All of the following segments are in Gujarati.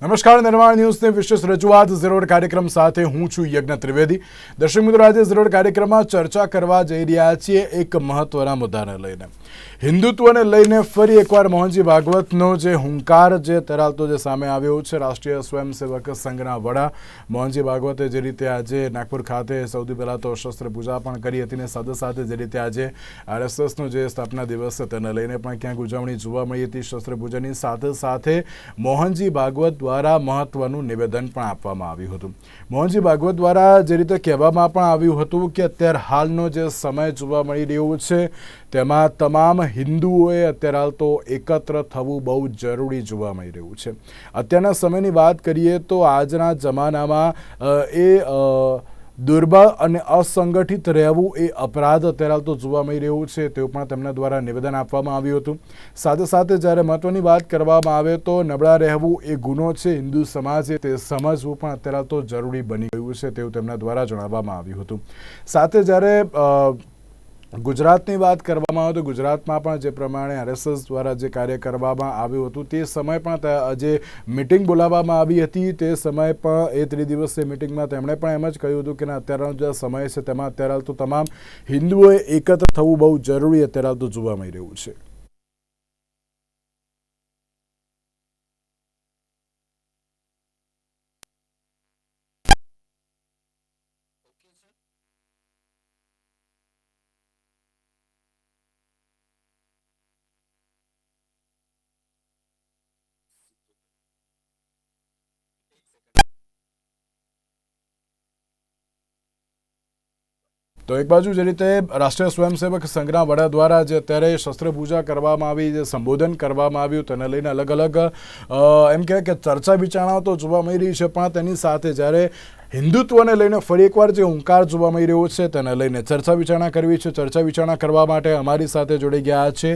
નમસ્કાર, નિર્માણ ન્યૂઝની વિશેષ રજૂઆત ઝીરો કાર્યક્રમ સાથે હું છું યજ્ઞ ત્રિવેદી। દર્શક મિત્રો, આજે ઝીરો કાર્યક્રમમાં ચર્ચા કરવા જઈ રહ્યા છીએ એક મહત્વના મુદ્દાને લઈને। હિન્દુત્વને લઈને ફરી એકવાર મોહનજી ભાગવતનો જે હુંકાર જે તરાલતો જે સામે આવ્યો છે। રાષ્ટ્રીય સ્વયંસેવક સંઘના વડા મોહનજી ભાગવતે જે રીતે આજે નાગપુર ખાતે સૌથી પહેલાં તો શસ્ત્ર પૂજા પણ કરી હતી ને સાથે સાથે જે રીતે આજે આરએસએસનો જે સ્થાપના દિવસ છે તેને લઈને પણ ક્યાંક ઉજવણી જોવા મળી હતી। શસ્ત્ર પૂજાની સાથે સાથે મોહનજી ભાગવત દ્વારા મહત્વનું નિવેદન પણ આપવામાં આવ્યું હતું। મોહનજી ભાગવત દ્વારા જે રીતે કહેવામાં પણ આવ્યું હતું કે અત્યારે હાલનો જે સમય જોવા મળી રહ્યો છે તેમાં તમામ હિન્દુઓએ અત્યારે હાલ તો એકત્ર થવું બહુ જરૂરી જોવા મળી રહ્યું છે। અત્યારના સમયની વાત કરીએ તો આજના જમાનામાં દુર્બળ અને અસંગઠિત રહેવું એ અપરાધ અત્યારે હાલ તો જોવા મળી રહ્યું છે તેવું પણ તેમના દ્વારા નિવેદન આપવામાં આવ્યું હતું। સાથે સાથે જ્યારે મહત્વની વાત કરવામાં આવે તો નબળા રહેવું એ ગુનો છે, હિન્દુ સમાજે તે સમજવું પણ અત્યારે હાલ તો જરૂરી બની ગયું છે તેવું તેમના દ્વારા જણાવવામાં આવ્યું હતું। સાથે જ્યારે ગુજરાતની વાત કરવામાં આવે તો ગુજરાતમાં પણ જે પ્રમાણે આરએસએસ દ્વારા જે કાર્ય કરવામાં આવ્યું હતું તે સમય પણ જે મિટિંગ બોલાવવામાં આવી હતી તે સમય પણ એ ત્રિદિવસીય મિટિંગમાં તેમણે પણ એમ જ કહ્યું હતું કે અત્યારનો જે સમય છે તેમાં અત્યારે હાલ તો તમામ હિન્દુઓએ એકત્ર થવું બહુ જરૂરી અત્યારે હાલ તો જોવા મળી રહ્યું છે। તો એક બાજુ જે રીતે રાષ્ટ્રીય સ્વયંસેવક સંઘના વડા દ્વારા જે અત્યારે શસ્ત્ર પૂજા કરવામાં આવી, જે સંબોધન કરવામાં આવ્યું તેને લઈને અલગ અલગ એમ કહેવાય કે ચર્ચા વિચારણાઓ તો જોવા મળી રહી છે, પણ તેની સાથે જ્યારે હિન્દુત્વને લઈને ફરી એકવાર જે હુંકાર જોવા મળી રહ્યો છે તેને લઈને ચર્ચા વિચારણા કરવી છે। ચર્ચા વિચારણા કરવા માટે અમારી સાથે જોડી ગયા છે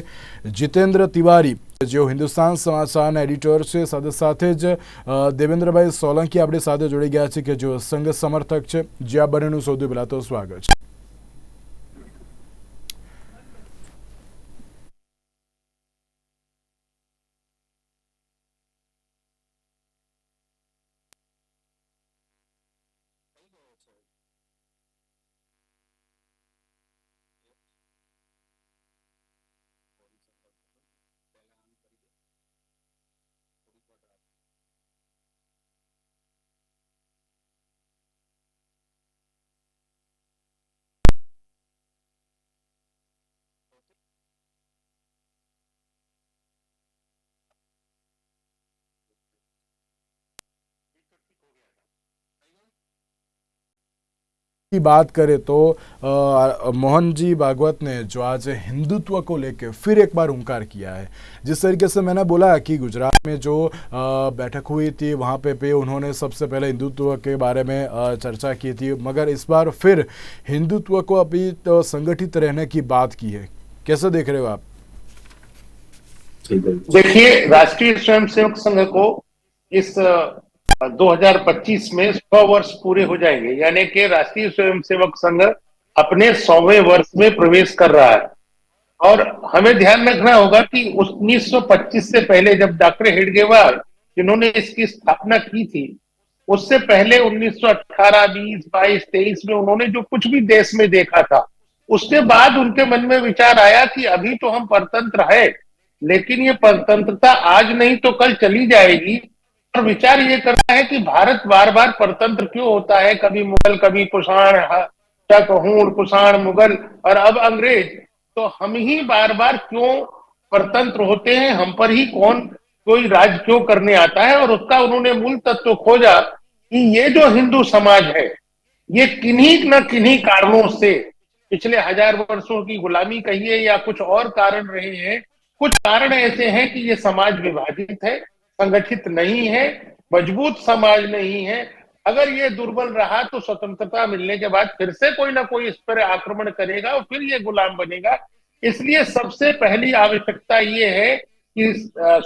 જીતેન્દ્ર તિવારી, જેઓ હિન્દુસ્તાન સમાચારના એડિટર છે। સાથે સાથે જ દેવેન્દ્રભાઈ સોલંકી આપણી સાથે જોડી ગયા છે કે જેઓ સંઘ સમર્થક છે। જે આ બંનેનું સૌથી પહેલાં તો સ્વાગત છે। की बात करें तो मोहनजी भागवत ने जो आज हिंदुत्व को लेकर फिर एक बार हुंकार किया है। जिस तरीके से मैंने बोला कि गुजरात में जो बैठक हुई थी वहाँ पे उन्होंने सबसे पहले हिंदुत्व के बारे में चर्चा की थी, मगर इस बार फिर हिंदुत्व को अभी तो संगठित रहने की बात की है। कैसे देख रहे हो आप? देखिए, राष्ट्रीय स्वयंसेवक संघ को इस 2025 में 100 वर्ष पूरे हो जाएंगे, यानी कि राष्ट्रीय स्वयंसेवक संघ अपने 100वें वर्ष में प्रवेश कर रहा है। और हमें ध्यान रखना होगा कि 1925 से पहले जब डॉक्टर हेडगेवार जिन्होंने इसकी स्थापना की थी, उससे पहले 1918, 20, 22, 23 में उन्होंने जो कुछ भी देश में देखा था, उसके बाद उनके मन में विचार आया कि अभी तो हम परतंत्र है, लेकिन ये परतंत्रता आज नहीं तो कल चली जाएगी। और विचार ये करना है कि भारत बार बार परतंत्र क्यों होता है, कभी मुगल, कभी कुषाण, शक, हूण, कुषाण, मुगल और अब अंग्रेज, तो हम ही बार बार क्यों परतंत्र होते हैं, हम पर ही कौन कोई राज क्यों करने आता है। और उसका उन्होंने मूल तत्व खोजा कि ये जो हिंदू समाज है ये किन्हीं न किन्हीं कारणों से पिछले 1000 वर्षों की गुलामी कहिए या कुछ और कारण रहे हैं। कुछ कारण ऐसे हैं कि ये समाज विभाजित है, संगठित नहीं है, मजबूत समाज नहीं है। अगर ये दुर्बल रहा तो स्वतंत्रता मिलने के बाद फिर से कोई ना कोई इस पर आक्रमण करेगा और फिर ये गुलाम बनेगा। इसलिए सबसे पहली आवश्यकता ये है कि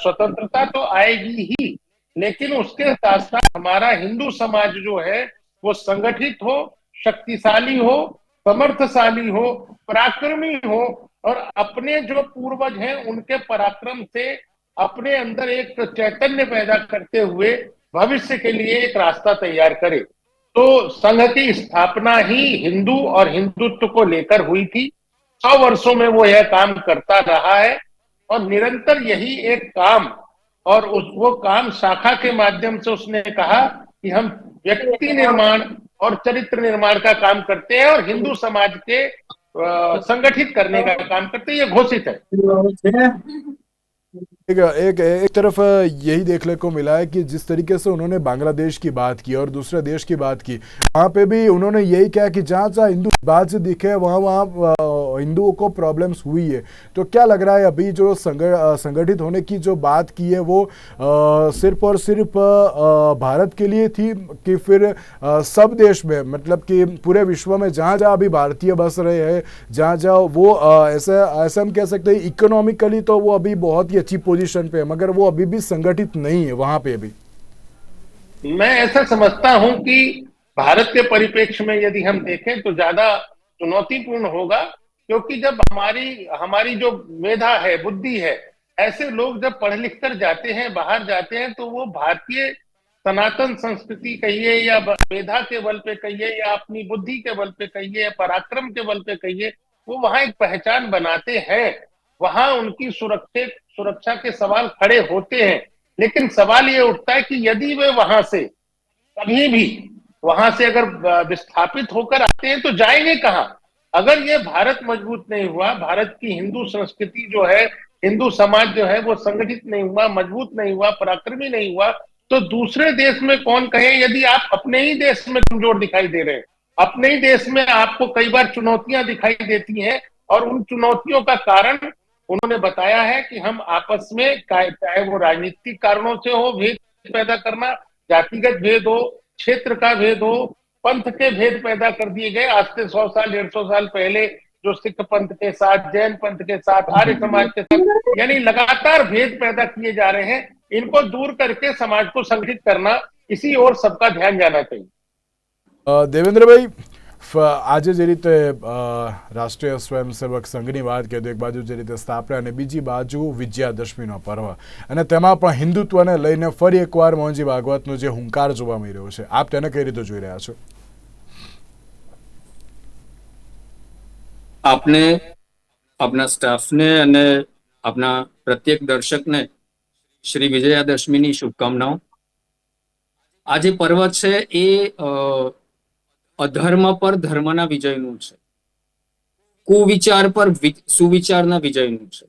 स्वतंत्रता तो आएगी ही, लेकिन उसके साथ साथ हमारा हिंदू समाज जो है वो संगठित हो, शक्तिशाली हो, समर्थशाली हो, पराक्रमी हो और अपने जो पूर्वज हैं उनके पराक्रम से अपने अंदर एक चैतन्य पैदा करते हुए भविष्य के लिए एक रास्ता तैयार करे। तो संघ की स्थापना ही हिंदू और हिंदुत्व को लेकर हुई थी। 100 वर्षों में वो यह काम करता रहा है और निरंतर यही एक काम, और वो काम शाखा के माध्यम से उसने कहा कि हम व्यक्ति निर्माण और चरित्र निर्माण का काम करते हैं और हिंदू समाज के संगठित करने का काम करते हैं, ये घोषित है। एक तरफ यही देखने को मिला है कि जिस तरीके से उन्होंने बांग्लादेश की बात की और दूसरे देश की बात की, वहाँ पे भी उन्होंने यही कहा कि जहाँ जहाँ हिंदू बात से दिखे वहाँ वहाँ हिंदुओं को प्रॉब्लम्स हुई है। तो क्या लग रहा है अभी जो संगठित होने की जो बात की है वो सिर्फ और सिर्फ भारत के लिए थी कि फिर सब देश में, मतलब कि पूरे विश्व में जहाँ जहाँ अभी भारतीय बस रहे हैं, जहाँ जहाँ वो ऐसा हम कह सकते हैं इकोनॉमिकली तो वो अभी बहुत ही अच्छी पोजीशन पे है, मगर वो अभी भी संगठित नहीं है वहां पे भी? मैं ऐसा समझता हूं कि भारत के परिप्रेक्ष्य में यदि हम देखें तो ज्यादा चुनौतीपूर्ण होगा, क्योंकि जब हमारी हमारी जो मेधा है, बुद्धि है, ऐसे लोग जब पढ़ लिख कर जाते हैं, बाहर जाते हैं, तो वो भारतीय सनातन संस्कृति कहिए या मेधा के बल पे कहिए या अपनी बुद्धि के बल पे कहिए या पराक्रम के बल पे कहिए, वो वहां एक पहचान बनाते हैं। वहां उनकी सुरक्षा के सवाल खड़े होते हैं। लेकिन सवाल ये उठता है कि यदि वे वहां से कभी भी वहां से अगर विस्थापित होकर आते हैं तो जाएंगे कहां? अगर ये भारत मजबूत नहीं हुआ, भारत की हिंदू संस्कृति जो है, हिंदू समाज जो है वो संगठित नहीं हुआ, मजबूत नहीं हुआ, पराक्रमी नहीं हुआ, तो दूसरे देश में कौन कहे? यदि आप अपने ही देश में कमजोर दिखाई दे रहे हैं, अपने ही देश में आपको कई बार चुनौतियां दिखाई देती हैं, और उन चुनौतियों का कारण उन्होंने बताया है कि हम आपस में, चाहे वो राजनीतिक कारणों से हो, भेद पैदा करना, जातिगत भेद हो, क्षेत्र का भेद हो, पंथ के भेद पैदा कर दिए गए। आज से 100 साल 150 साल पहले जो सिख पंथ के साथ, जैन पंथ के साथ, आर्य समाज के साथ, यानी लगातार भेद पैदा किए जा रहे हैं। इनको दूर करके समाज को संगठित करना, इसी ओर सबका ध्यान जाना चाहिए। દેવેન્દ્રભાઈ, આજે જે રીતે રાષ્ટ્રીય સ્વયંસેવક સંઘની વાત કરીએ તો એક બાજુ જે રીતે સ્થાપના અને બીજી બાજુ વિજયાદશમીનો પર્વ, અને તેમાં પણ હિન્દુત્વને લઈને ફરી એકવાર મોહનજી ભાગવતનો જે હુંકાર જોવા મળી રહ્યો છે, આપ તેને કઈ રીતે જોઈ રહ્યા છો? આપને, આપના સ્ટાફને અને આપના પ્રત્યેક દર્શકને શ્રી વિજયાદશમીની શુભકામનાઓ। આ જે પર્વ છે એ અધર્મ પર ધર્મના વિજયનું છે, કુવિચાર પર સુવિચારના વિજયનું છે,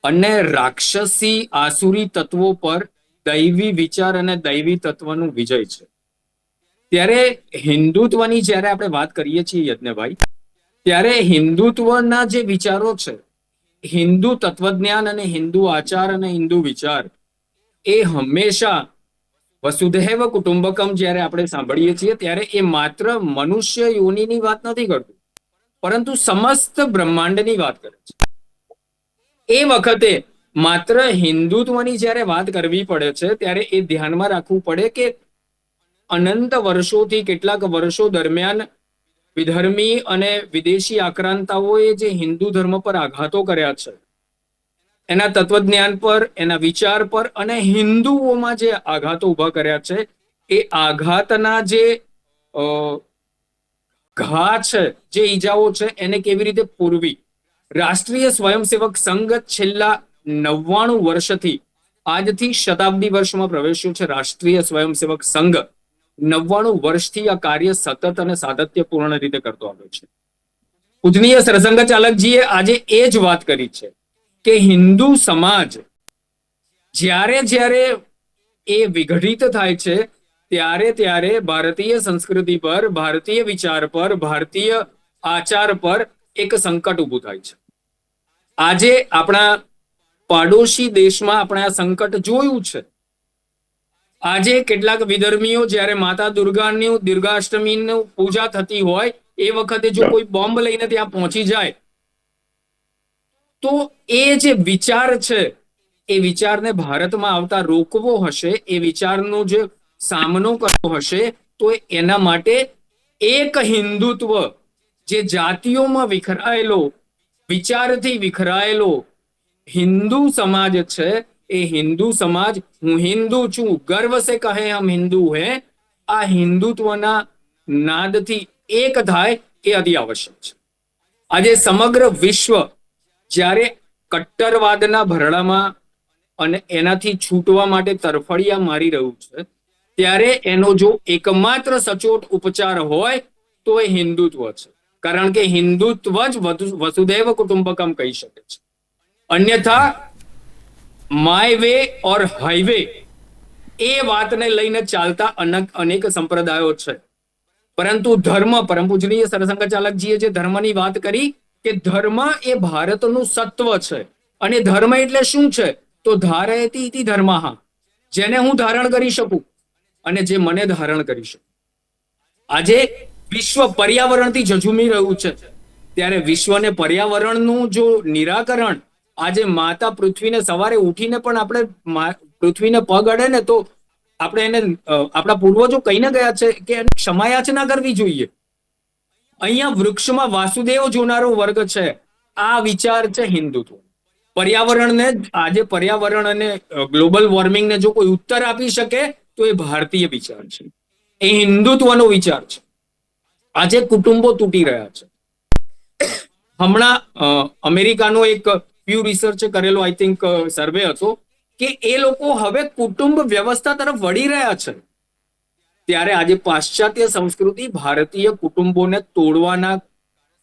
અને રાક્ષસી આસુરી તત્વો પર દૈવી વિચાર અને દૈવી તત્વનું વિજય છે। ત્યારે હિન્દુત્વની જ્યારે આપણે વાત કરીએ છીએ યજ્ઞભાઈ, ત્યારે હિન્દુત્વના જે વિચારો છે, હિન્દુ તત્વજ્ઞાન અને હિન્દુ આચાર અને હિન્દુ વિચાર, એ હંમેશા વસુધૈવ કુટુંબકમ જ્યારે આપણે સાંભળીએ છીએ ત્યારે એ માત્ર મનુષ્ય યોનિની વાત નથી કરતું, પરંતુ સમસ્ત બ્રહ્માંડની વાત કરે છે। એ વખતે માત્ર હિન્દુત્વની જ્યારે વાત કરવી પડે છે ત્યારે એ ધ્યાનમાં રાખવું પડે કે અનંત વર્ષોથી, કેટલાક વર્ષો દરમિયાન વિધર્મી અને વિદેશી આક્રાંતાઓએ જે હિન્દુ ધર્મ પર આઘાતો કર્યા છે, એના તત્વજ્ઞાન પર, એના વિચાર પર અને હિન્દુઓમાં જે આઘાતો ઉભા કર્યા છે, એ આઘાતના જે ઘા છે, જે ઈજાઓ છે, એને કેવી રીતે પૂરવી, રાષ્ટ્રીય સ્વયંસેવક સંઘ છેલ્લા 99 વર્ષથી, આજથી શતાબ્દી વર્ષમાં પ્રવેશ્યો છે રાષ્ટ્રીય સ્વયંસેવક સંઘ, 99 વર્ષથી આ કાર્ય સતત અને સાતત્યપૂર્ણ રીતે કરતો આવ્યો છે। પૂજનીય સરસંઘ ચાલકજીએ આજે એ જ વાત કરી છે કે હિન્દુ સમાજ જ્યારે જ્યારે એ વિઘટિત થાય છે ત્યારે ત્યારે ભારતીય સંસ્કૃતિ પર, ભારતીય વિચાર પર, ભારતીય આચાર પર એક સંકટ ઊભું થાય છે। આજે આપણા પાડોશી દેશમાં આપણે આ સંકટ જોયું છે। આજે કેટલાક વિધર્મીઓ જ્યારે માતા દુર્ગાની દુર્ગાષ્ટમીની પૂજા થતી હોય એ વખતે જો કોઈ બોમ્બ લઈને ત્યાં પહોંચી જાય તો એ જે વિચાર છે એ વિચારને ભારતમાં આવતા રોકવો હશે, એ વિચારનો જે સામનો કરવો હશે, તો એના માટે એક હિન્દુત્વ જે જાતિઓમાં વિખરાયેલો, વિચારથી વિખરાયેલો હિન્દુ સમાજ છે, એ હિન્દુ સમાજ હું હિન્દુ છું ગર્વ સે કહે હમ હિન્દુ હે આ હિન્દુત્વના નાદથી એક થાય એ અતિ આવશ્યક છે. આજે સમગ્ર વિશ્વ જ્યારે કટ્ટરવાદના ભરડામાં અને એનાથી છૂટવા માટે તરફડિયા મારી રહ્યું છે, ત્યારે એનો જો એકમાત્ર સચોટ ઉપચાર હોય તો એ હિન્દુત્વ છે. કારણ કે હિન્દુત્વ જ વસુધૈવ કુટુંબકમ કહી શકે છે. અન્યથા માય વે ઓર હાઈવે એ વાતને લઈને ચાલતા અનેક સંપ્રદાયો છે. પરંતુ ધર્મ, પરમ પૂજનીય સરસંઘચાલકજીએ જે ધર્મની વાત કરી કે ધર્મ એ ભારતનું સત્વ છે. અને ધર્મ એટલે શું છે? તો ધારયતિ ઇતિ ધર્મઃ, જેને હું ધારણ કરી શકું અને જે મને ધારણ કરી શકે. આજે વિશ્વ પર્યાવરણથી ઝઝૂમી રહ્યું છે, ત્યારે વિશ્વને પર્યાવરણનું જો નિરાકરણ આજે માતા પૃથ્વીને સવારે ઉઠીને પણ આપણે પૃથ્વીને પગ અડે ને તો આપણે એને આપણા પૂર્વજો કહીને ગયા છે કે એને ક્ષમાયાચના કરવી જોઈએ. અહીંયા વૃક્ષમાં વાસુદેવ જોનારો વર્ગ છે. આ વિચાર છે હિન્દુત્વ. પર્યાવરણને આજે પર્યાવરણ અને ગ્લોબલ વોર્મિંગને જો કોઈ ઉત્તર આપી શકે તો એ ભારતીય વિચાર છે, એ હિન્દુત્વનો વિચાર છે. આજે કુટુંબો તૂટી રહ્યા છે. હમણાં અમેરિકાનો એક પ્યુ રિસર્ચે કરેલો આઈ થિંક સર્વે હતો કે એ લોકો હવે કુટુંબ વ્યવસ્થા તરફ વળી રહ્યા છે. ત્યારે આજે પાશ્ચાત્ય સંસ્કૃતિ ભારતીય કુટુંબોને તોડવાના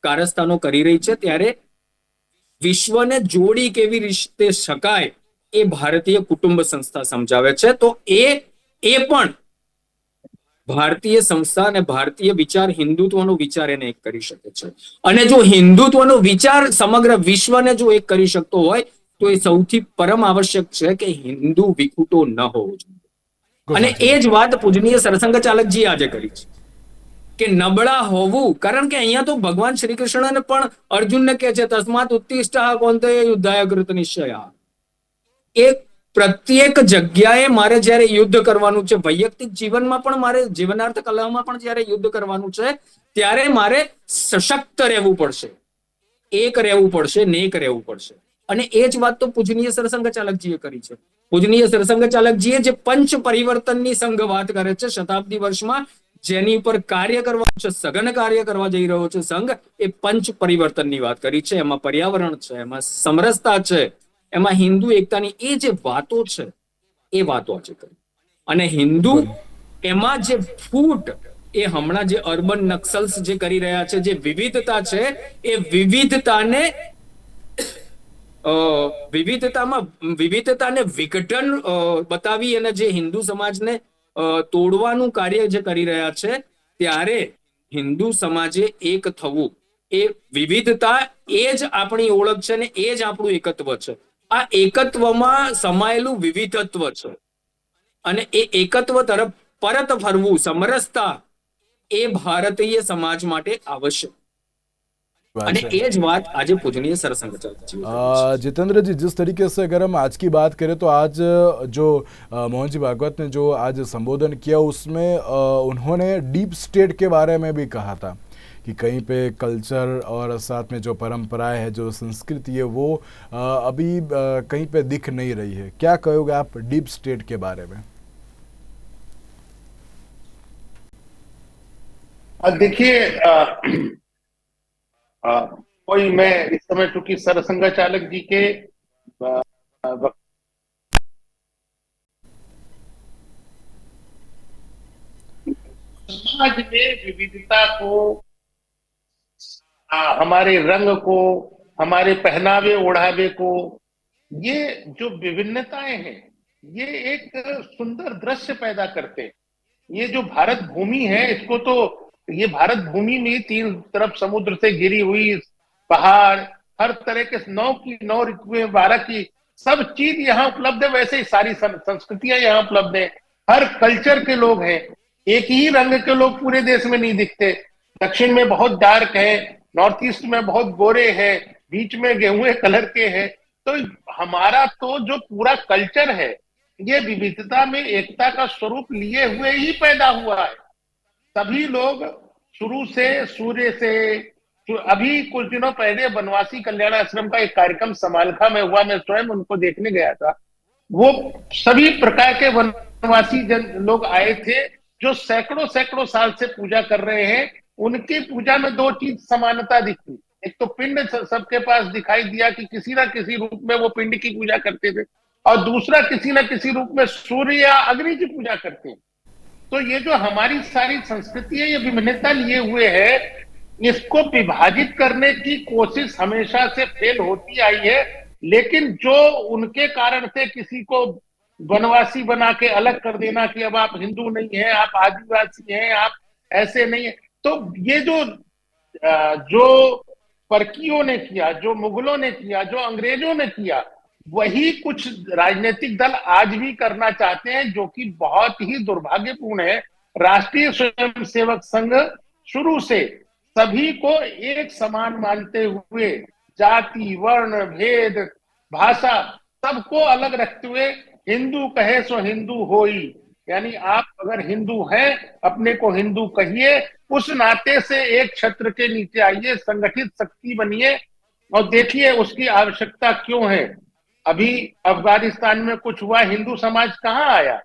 કારસ્તાનો કરી રહી છે. ત્યારે વિશ્વને જોડી કેવી રીતે શકાય એ ભારતીય કુટુંબ સંસ્થા સમજાવે છે. તો એ પણ ભારતીય સંસ્થા અને ભારતીય વિચાર, હિન્દુત્વનો વિચાર એને એક કરી શકે છે. અને જો હિન્દુત્વનો વિચાર સમગ્ર વિશ્વને જો એક કરી શકતો હોય તો એ સૌથી પરમ આવશ્યક છે કે હિન્દુ વિખૂટો ન હોવો જોઈએ. અને એ જ વાત પૂજનીય સરસંઘચાલકજી આજે કરી છે કે નબળા હોવું. કારણ કે અહીંયા તો ભગવાન શ્રી કૃષ્ણને પણ અર્જુનને કહે છે તસ્માત ઉત્તિષ્ઠ કૌંતેય યુદ્ધાય કૃત નિશ્ચયા. એ પ્રત્યેક જગ્યાએ મારે જ્યારે યુદ્ધ કરવાનું છે, વૈયક્તિક જીવનમાં પણ મારે, જીવનાર્થ કલામાં પણ જ્યારે યુદ્ધ કરવાનું છે, ત્યારે મારે સશક્ત રહેવું પડશે, એક રહેવું પડશે, નેક રહેવું પડશે. અને એ જ વાત તો પૂજનીય સરસંઘચાલકજીએ કરી છે. પૂજનીય સરસંઘચાલકજીએ જે પંચ પરિવર્તનની સંઘ વાત કરે છે શતાબ્દી વર્ષમાં, જેની ઉપર કાર્ય કરવાનું છે, સઘન કાર્ય કરવા જઈ રહ્યો છે સંઘ, એ પંચ પરિવર્તનની વાત કરી છે. એમાં પર્યાવરણ છે, એમાં સમરસતા છે, એમાં હિન્દુ એકતાની એ જે વાતો છે એ વાતો આજે કરી. અને હિન્દુ એમાં જે ફૂટ એ હમણાં જે અર્બન નક્સલ્સ જે કરી રહ્યા છે, જે વિવિધતા છે, એ વિવિધતાને વિઘટન બતાવી અને જે હિન્દુ સમાજને તોડવાનું કાર્ય જે કરી રહ્યા છે, ત્યારે હિન્દુ સમાજે એક થવું, એ વિવિધતા એ જ આપણી ઓળખ છે ને એ જ આપણું એકત્વ છે. આ એકત્વમાં સમાયેલું વિવિધત્વ છે અને એ એકત્વ તરફ પરત ફરવું, સમરસતા, એ ભારતીય સમાજ માટે આવશ્યક. અને ये ज बात आज पूजनीय सरसंघचालक जितेंद्र जी, जिस तरीके से अगर हम आज की बात करें तो आज जो मोहन जी भागवत ने जो आज संबोधन किया उसमें उन्होंने डीप स्टेट के बारे में भी कहा था कि कहीं पे कल्चर और साथ में जो परंपराएं है, जो संस्कृति है, वो अभी कहीं पे दिख नहीं रही है. क्या कहोगे आप डीप स्टेट के बारे में? देखिए, कोई मैं इस समय चूंकि सरसंघचालक जी के समाज में विविधता को, हमारे रंग को, हमारे पहनावे ओढ़ावे को, ये जो विभिन्नताएं हैं ये एक सुंदर दृश्य पैदा करते हैं. ये जो भारत भूमि है, इसको तो, ये भारत भूमि में तीन तरफ समुद्र से घिरी हुई, पहाड़, हर तरह के 9 ऋतुएं, 12 की सब चीज यहाँ उपलब्ध है. वैसे ही सारी संस्कृतियां यहाँ उपलब्ध है. हर कल्चर के लोग हैं. एक ही रंग के लोग पूरे देश में नहीं दिखते. दक्षिण में बहुत डार्क है, नॉर्थ ईस्ट में बहुत गोरे हैं, बीच में गेहूं कलर के हैं. तो हमारा तो जो पूरा कल्चर है ये विविधता में एकता का स्वरूप लिए हुए ही पैदा हुआ है. सभी लोग शुरू से, सूर्य से, अभी कुछ दिनों पहले बनवासी कल्याण आश्रम का एक कार्यक्रम समालखा में हुआ, मैं स्वयं उनको देखने गया था. वो सभी प्रकार के वनवासी लोग आए थे जो सैकड़ों सैकड़ों साल से पूजा कर रहे हैं। उनकी पूजा में दो चीज समानता दिखी। एक तो पिंड सबके पास दिखाई दिया कि किसी ना किसी रूप में वो पिंड की पूजा करते थे, और दूसरा किसी ना किसी रूप में सूर्य या अग्नि की पूजा करते हैं। तो ये जो हमारी सारी संस्कृति है, ये विभिन्नता लिए हुए है, इसको विभाजित करने की कोशिश हमेशा से फेल होती आई है। लेकिन जो उनके कारण से किसी को वनवासी बना के अलग कर देना कि अब आप हिंदू नहीं है, आप आदिवासी हैं, आप ऐसे नहीं है, तो ये जो परकियों ने किया, जो मुगलों ने किया, जो अंग्रेजों ने किया, वही कुछ राजनीतिक दल आज भी करना चाहते हैं, जो कि बहुत ही दुर्भाग्यपूर्ण है। राष्ट्रीय स्वयंसेवक संघ शुरू से सभी को एक समान मानते हुए, जाति, वर्ण, भेद, भाषा सबको अलग रखते हुए, हिंदू कहे सो हिंदू होई, यानी आप अगर हिंदू हैं, अपने को हिंदू कहिए, उस नाते से एक छत्र के नीचे आइए, संगठित शक्ति बनिए और देखिए उसकी आवश्यकता क्यों है। अभी अफगानिस्तान में कुछ हुआ, हिंदू समाज कहां आया?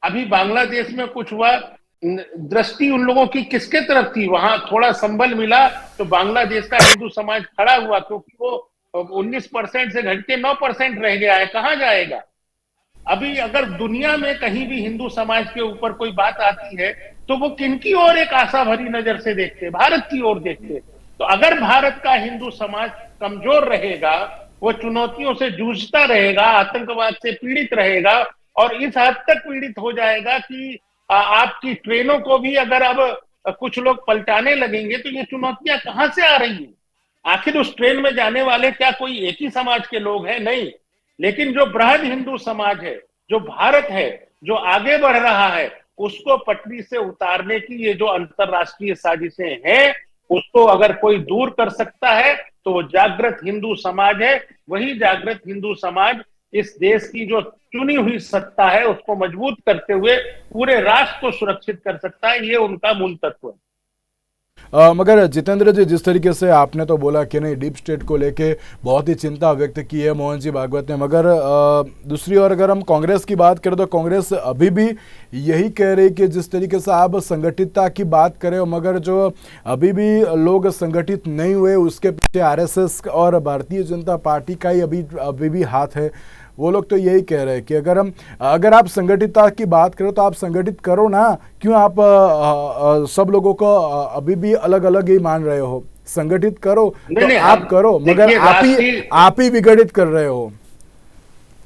अभी बांग्लादेश में कुछ हुआ, दृष्टि उन लोगों की किसके तरफ थी? वहां थोड़ा संबल मिला तो बांग्लादेश का हिंदू समाज खड़ा हुआ, क्योंकि वो 19% से घट के 9% रह गया है, कहां जाएगा? अभी अगर दुनिया में कहीं भी हिंदू समाज के ऊपर कोई बात आती है तो वो किनकी ओर एक आशा भरी नजर से देखते? भारत की ओर देखते। तो अगर भारत का हिंदू समाज कमजोर रहेगा, वो चुनौतियों से जूझता रहेगा, आतंकवाद से पीड़ित रहेगा, और इस हद तक पीड़ित हो जाएगा कि आपकी ट्रेनों को भी अगर अब कुछ लोग पलटाने लगेंगे, तो ये चुनौतियां कहां से आ रही हैं? आखिर उस ट्रेन में जाने वाले क्या कोई एक ही समाज के लोग हैं? नहीं। लेकिन जो बृहद हिंदू समाज है, जो भारत है, जो आगे बढ़ रहा है, उसको पटरी से उतारने की ये जो अंतरराष्ट्रीय साजिशें हैं, उसको अगर कोई दूर कर सकता है तो वो जागृत हिंदू समाज है। वही जागृत हिंदू समाज इस देश की जो चुनी हुई सत्ता है उसको मजबूत करते हुए पूरे राष्ट्र को सुरक्षित कर सकता है। ये उनका मूल तत्व है। मगर जितेंद्र जी, जिस तरीके से आपने तो बोला कि नहीं, डीप स्टेट को लेके बहुत ही चिंता व्यक्त की है मोहन जी भागवत ने, मगर दूसरी ओर अगर हम कांग्रेस की बात करें तो कांग्रेस अभी भी यही कह रही कि जिस तरीके से आप संगठितता की बात करें, मगर जो अभी भी लोग संगठित नहीं हुए उसके पीछे आरएसएस और भारतीय जनता पार्टी का ही अभी भी हाथ है। वो लोग तो यही कह रहे हैं कि अगर आप संगठितता की बात करो तो आप संगठित करो ना, क्यों आप सब लोगों को अभी भी अलग अलग ही मान रहे हो? संगठित करो तो आप करो, मगर आप ही विघटित कर रहे हो।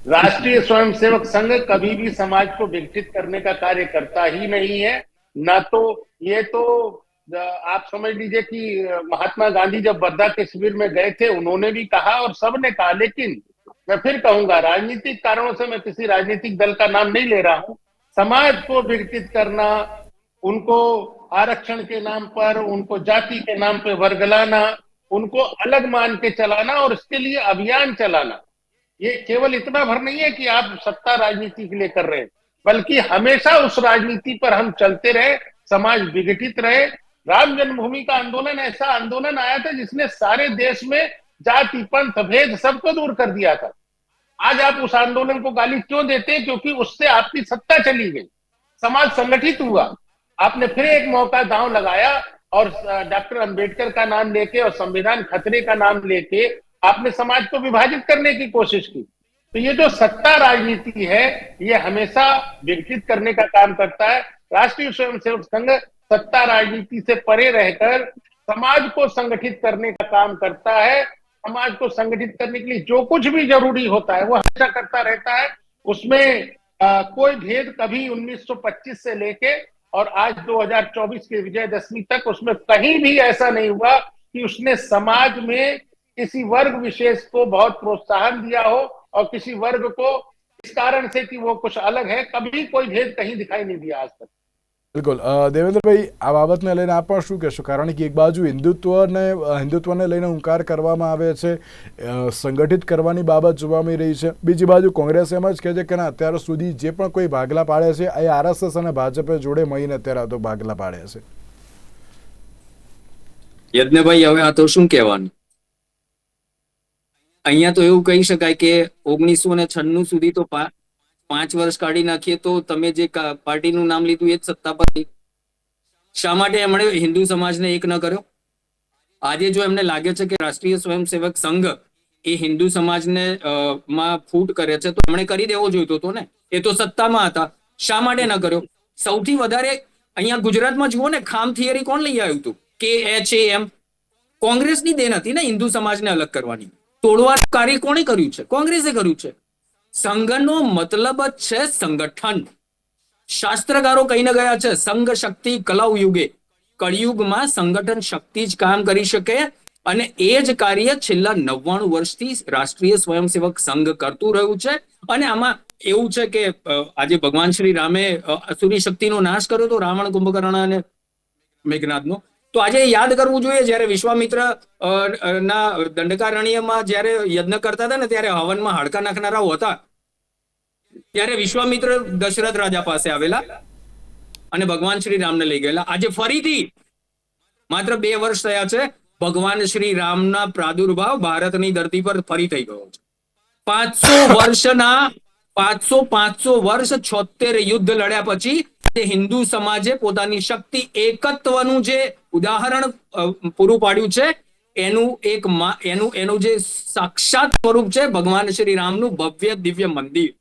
राष्ट्रीय स्वयंसेवक संघ कभी भी समाज को विघटित करने का कार्य करता ही नहीं है। ना तो ये तो आप समझ लीजिए कि महात्मा गांधी जब वर्धा के शिविर में गए थे, उन्होंने भी कहा और सबने कहा, लेकिन मैं फिर कहूंगा, राजनीतिक कारणों से मैं किसी राजनीतिक दल का नाम नहीं ले रहा हूं, समाज को विघटित करना, उनको आरक्षण के नाम पर, उनको जाति के नाम पे वर्गलाना, उनको अलग मान के चलाना और इसके लिए अभियान चलाना, ये केवल इतना भर नहीं है कि आप सत्ता राजनीति के लिए कर रहे हैं, बल्कि हमेशा उस राजनीति पर हम चलते रहे, समाज विघटित रहे। राम जन्मभूमि का आंदोलन ऐसा आंदोलन आया था जिसने सारे देश में जाति, पंथ, भेद सबको दूर कर दिया था। आज आप उस आंदोलन को गाली क्यों देते हैं? क्योंकि उससे आपकी सत्ता चली गई, समाज संगठित हुआ, आपने फिर एक मौका दांव लगाया और डॉक्टर अंबेडकर का नाम लेके और संविधान खतरे का नाम लेके आपने समाज को विभाजित करने की कोशिश की। तो ये जो सत्ता राजनीति है, ये हमेशा विघटित करने का काम करता है। राष्ट्रीय स्वयंसेवक संघ सत्ता राजनीति से परे रहकर समाज को संगठित करने का काम करता है। समाज को संगठित करने के लिए जो कुछ भी जरूरी होता है वो हमेशा करता रहता है। उसमें कोई भेद कभी 1925 से लेके और आज 2024 के विजयदशमी तक उसमें कहीं भी ऐसा नहीं हुआ कि उसने समाज में किसी वर्ग विशेष को बहुत प्रोत्साहन दिया हो और किसी वर्ग को इस कारण से कि वो कुछ अलग है, कभी कोई भेद कहीं दिखाई नहीं दिया आज तक। બિલકુલ દેવેન્દ્રભાઈ, આ બાબતને લઈને આપ પણ શું કહેશો? કારણ કે એક બાજુ હિન્દુત્વને લઈને હુંકાર કરવામાં આવે છે, સંગઠિત કરવાની બાબત જોવા મળી રહી છે, બીજી બાજુ કોંગ્રેસ એમ જ કહે છે કે ના, અત્યાર સુધી જે પણ કોઈ ભાગલા પાડે છે એ આરએસએસ અને ભાજપે જોડે મળીને અત્યારે તો ભાગલા પાડ્યા છે। યજ્ઞભાઈ, હવે આ તો શું કહેવાનું? અહીંયા તો એવું કહી શકાય કે 1996 સુધી તો 5 વર્ષ કાઢી નાખીએ તો તમે જે પાર્ટીનું નામ લીધું એ જ સત્તા પર હતી. શા માટે એમણે હિન્દુ સમાજને એક ન કર્યો? આજે જો એમને લાગે છે કે રાષ્ટ્રીય સ્વયંસેવક સંઘ એ હિન્દુ સમાજને માં ફૂટ કરે છે તો એમણે કરી દેવો જોઈતો હતો ને. એ તો સત્તામાં હતા, શા માટે ન કર્યો? સૌથી વધારે અહીંયા ગુજરાતમાં જુઓ ને, ખામ થિયરી કોણ લઈ આવ્યું હતું? KHAM. કોંગ્રેસની દેન હતી ને હિન્દુ સમાજને અલગ કરવાની. તોડવાનું કાર્ય કોણે કર્યું છે? કોંગ્રેસે કર્યું છે. સંઘનો મતલબ જ છે સંગઠન. શાસ્ત્રકારો કહીને ગયા છે, સંઘ શક્તિ કલૌ યુગે. કળિયુગમાં સંગઠન શક્તિ જ કામ કરી શકે, અને એ જ કાર્ય છેલ્લા 99 વર્ષથી રાષ્ટ્રીય સ્વયંસેવક સંઘ કરતું રહ્યું છે. અને આમાં એવું છે કે આજે ભગવાન શ્રી રામે અસુરી શક્તિનો નાશ કર્યો હતો, રાવણ, કુંભકર્ણ અને મેઘનાદનો. તો આજે યાદ કરવું જોઈએ, જયારે વિશ્વામિત્ર ના દંડકારણ્યમાં જયારે યજ્ઞ કરતા હતા ને, ત્યારે હવનમાં હાડકા નાખનારાઓ હતા. ત્યારે વિશ્વામિત્ર દશરથ રાજા પાસે આવેલા અને ભગવાન શ્રી રામને લઈ ગયેલા. આજે ફરીથી માત્ર 2 વર્ષ થયા છે, ભગવાન શ્રી રામના પ્રાદુર્ભાવ ભારતની ધરતી પર ફરી થઈ ગયો છે. 500 વર્ષ 76 યુદ્ધ લડ્યા પછી હિન્દુ સમાજે પોતાની શક્તિ એકત્વનું જે ઉદાહરણ પૂરું પાડ્યું છે, એનું જે સાક્ષાત સ્વરૂપ છે ભગવાન શ્રી રામનું ભવ્ય દિવ્ય મંદિર.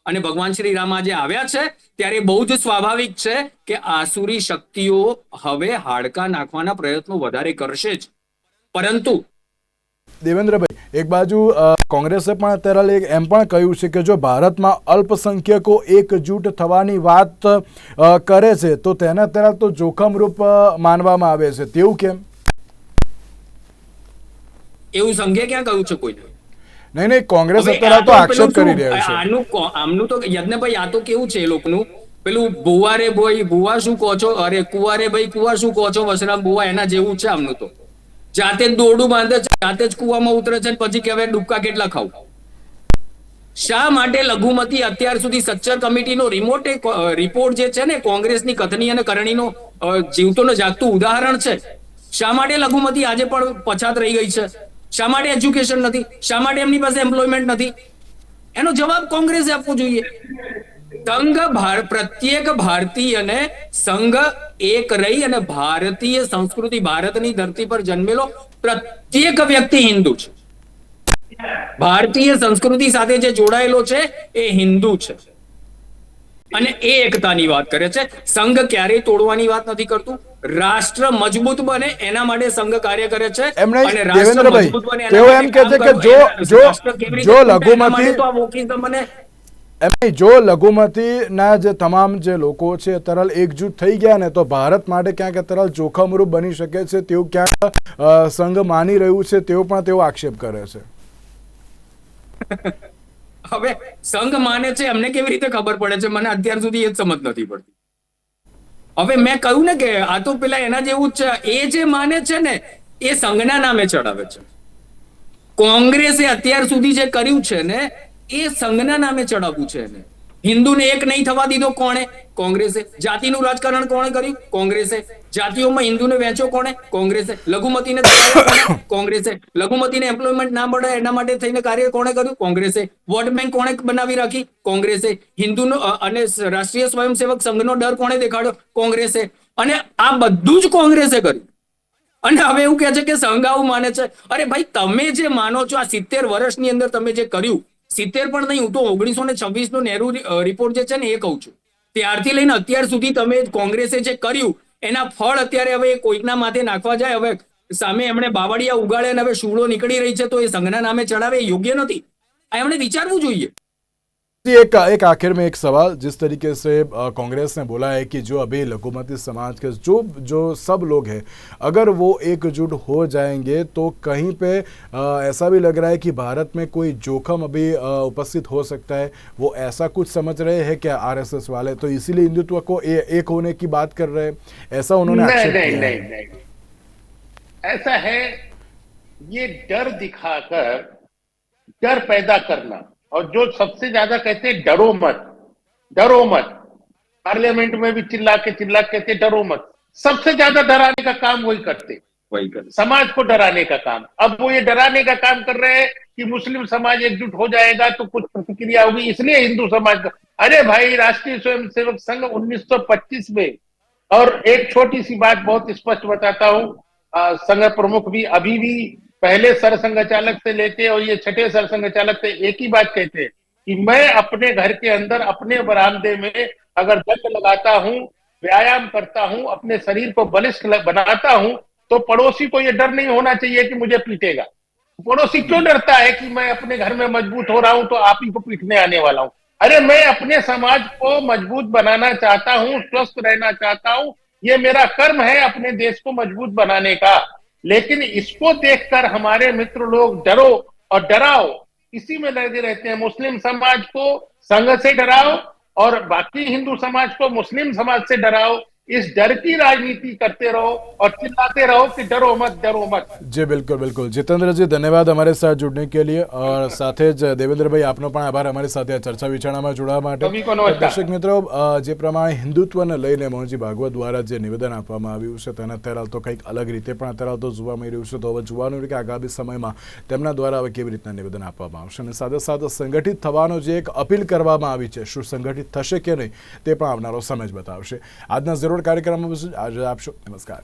અને ભગવાન શ્રી રામ આજે આવ્યા છે ત્યારે બહુ જ સ્વાભાવિક છે કે આસુરી શક્તિઓ હવે હાડકા નાખવાના પ્રયત્નો વધારે કરશે જ. પરંતુ દેવેન્દ્રભાઈ, એક બાજુ કોંગ્રેસે પણ અત્યારે એમ પણ કહ્યું છે કે જો ભારતમાં અલ્પસંખ્યકો એકજૂટ થવાની વાત કરે છે તો તેને અત્યારે તો જોખમરૂપ માનવામાં આવે છે, તેવું કેમ? એવું સંઘે ક્યાં કહ્યું છે કોઈને? નહીં, કોંગ્રેસ અત્યારે તો આક્ષેપ કરી રહ્યો છે. આમનું તો યજ્ઞભાઈ, આ તો કેવું છે એ લોકોનું પેલું ભુવારે ભાઈ ભુવા શું કહો છો, અરે કુવારે ભાઈ કુવા શું કહો છો, વસરામ ભુવા, એના જેવું છે આમનું તો. જાતે જ દોરડું બાંધે છે, જાતે જ કુવામાં ઉતરે છે, પછી કે હવે ડૂબકા કેટલા ખાવું. શા માટે લઘુમતી અત્યાર સુધી સચ્ચર કમિટીનો રિપોર્ટ જે છે ને, કોંગ્રેસની કથની અને કરણીનો જીવતો ને જાગતું ઉદાહરણ છે. શા માટે લઘુમતી આજે પણ પછાત રહી ગઈ છે? શા માટે એજ્યુકેશન નથી? શા માટે એમની પાસે એમ્પ્લોયમેન્ટ નથી? એનો જવાબ કોંગ્રેસે આપવો જોઈએ. પ્રત્યેક ભારતીયને સંઘ એક રહી અને ભારતીય સંસ્કૃતિ, ભારતની ધરતી પર જન્મેલો પ્રત્યેક વ્યક્તિ હિન્દુ છે. ભારતીય સંસ્કૃતિ સાથે જે જોડાયેલો છે એ હિન્દુ છે અને એ એકતાની વાત કરે છે. સંઘ ક્યારેય તોડવાની વાત નથી કરતું. રાષ્ટ્ર મજબૂત બને એના માટે સંઘ કાર્ય કરે છે. અને રાષ્ટ્ર મજબૂત બને તેઓ એમ કહે છે કે જો લઘુમતી તો આ વોકિઝમ મને જો લઘુમતીના જે તમામ જે લોકો છે તરલ એકજૂટ થઈ ગયા ને તો ભારત માટે ક્યાંક તરલ જોખમરૂપ બની શકે છે, તેવું ક્યાંક સંઘ માની રહ્યું છે, તેવો પણ તેઓ આક્ષેપ કરે છે. હવે સંઘ માને છે એમને કેવી રીતે ખબર પડે છે? મને અત્યાર સુધી એ જ સમજ નથી પડતી. હવે મેં કહ્યું ને કે આ તો પેલા એના જેવું જ છે. એ જે માને છે ને એ સંઘના નામે ચડાવે છે. કોંગ્રેસે અત્યાર સુધી જે કર્યું છે ને એ સંઘના નામે ચડાવવું છે એને. હિન્દુને એક નહીં થવા દીધો કોણે? કોંગ્રેસે. જાતિનું રાજકારણ કોણે કર્યું? કોંગ્રેસે. જાતિઓમાં હિન્દુને વેચો કોણે? કોંગ્રેસે. લઘુમતીને કોંગ્રેસે. લઘુમતીને એમ્પ્લોયમેન્ટ ના મળે એના માટે થઈને કાર્ય કોણે કર્યું? કોંગ્રેસે. વોટ બેંક કોણે બનાવી રાખી? કોંગ્રેસે. હિન્દુનો અને રાષ્ટ્રીય સ્વયંસેવક સંઘનો ડર કોણે દેખાડ્યો? કોંગ્રેસે. અને આ બધું જ કોંગ્રેસે કર્યું. અને હવે એવું કહે છે કે સંઘ આવું માને છે. અરે ભાઈ, તમે જે માનો છો આ 70 વર્ષની અંદર તમે જે કર્યું, 70 પણ નહીં, હું તો 1926 નો નહેરુ રિપોર્ટ જે છે ને એ કહું છું. ત્યારથી લઈને અત્યાર સુધી તમે કોંગ્રેસે જે કર્યું એના ફળ અત્યારે હવે કોઈકના માથે નાખવા જાય. હવે સામે એમણે બાવળિયા ઉગાડે અને હવે શૂળો નીકળી રહી છે તો એ સંઘના નામે ચડાવે, એ યોગ્ય નથી. આ એમણે विचारવું જોઈએ. एक आखिर में एक सवाल, जिस तरीके से कांग्रेस ने बोला है कि जो अभी लघुमती समाज के जो सब लोग हैं अगर वो एकजुट हो जाएंगे तो कहीं पे ऐसा भी लग रहा है कि भारत में कोई जोखिम अभी उपस्थित हो सकता है. वो ऐसा कुछ समझ रहे हैं क्या आरएसएस वाले? तो इसीलिए हिंदुत्व को एक होने की बात कर रहे हैं, ऐसा उन्होंने आक्षेप किया. नहीं, ऐसा है, ये डर दिखाकर डर पैदा करना. और जो सबसे ज्यादा कहते हैं डरो मत, डरो मत. पार्लियामेंट में भी चिल्ला के कहते डरो मत. सबसे ज्यादा डराने का काम वही करते, समाज को डराने का काम. अब वो ये डराने का काम कर रहे हैं कि मुस्लिम समाज एकजुट हो जाएगा तो कुछ प्रतिक्रिया होगी, इसलिए हिंदू समाज अरे भाई, राष्ट्रीय स्वयंसेवक संघ 1925 में, और एक छोटी सी बात बहुत स्पष्ट बताता हूँ, संघ प्रमुख भी अभी भी पहले सरसंघचालक से लेके और ये छठे सरसंघचालक से एक ही बात कहते हैं कि मैं अपने घर के अंदर अपने बरामदे में अगर दंड लगाता हूँ, व्यायाम करता हूँ, अपने शरीर को बलिष्ठ बनाता हूँ, तो पड़ोसी को ये डर नहीं होना चाहिए कि मुझे पीटेगा। पड़ोसी क्यों डरता है कि मैं अपने घर में मजबूत हो रहा हूं तो आप ही को पीटने आने वाला हूं? अरे मैं अपने समाज को मजबूत बनाना चाहता हूं, स्वस्थ रहना चाहता हूं, ये मेरा कर्म है अपने देश को मजबूत बनाने का। लेकिन इसको देखकर हमारे मित्र लोग डरो और डराओ इसी में लगे रहते हैं। मुस्लिम समाज को संघ से डराओ और बाकी हिंदू समाज को मुस्लिम समाज से डराओ, इस डर की राजनीति करते रहो और चिल्लाते रहो कि डरो मत, डरो मत। जी बिल्कुल बिल्कुल। जितेंद्र जी धन्यवाद हमारे साथ जुड़ने के लिए, और સાથે જ દેવેન્દ્રભાઈ આપનો પણ આભાર અમારી સાથે આ ચર્ચા વિચારણામાં જોડાવા માટે। સભી કો નમસ્કાર। દર્શક મિત્રો, જે પ્રમાણે હિન્દુત્વને લઈને મોહનજી ભાગવત દ્વારા જે નિવેદન આપવામાં આવ્યું છે તેને અત્યારે તો કંઈક અલગ રીતે પણ અત્યારે તો જોવા મળી રહ્યું છે, તો હવે જોવાનું કે આગામી સમયમાં તેમના દ્વારા હવે કેવી રીતના નિવેદન આપવામાં આવશે, અને સાથે સાથે સંગઠિત થવાનો જે એક અપીલ કરવામાં આવી છે શું સંગઠિત થશે કે નહીં તે પણ આવનારો સમય જ બતાવશે। આજના જરૂર કાર્યક્રમમાં આજે આપશો, નમસ્કાર।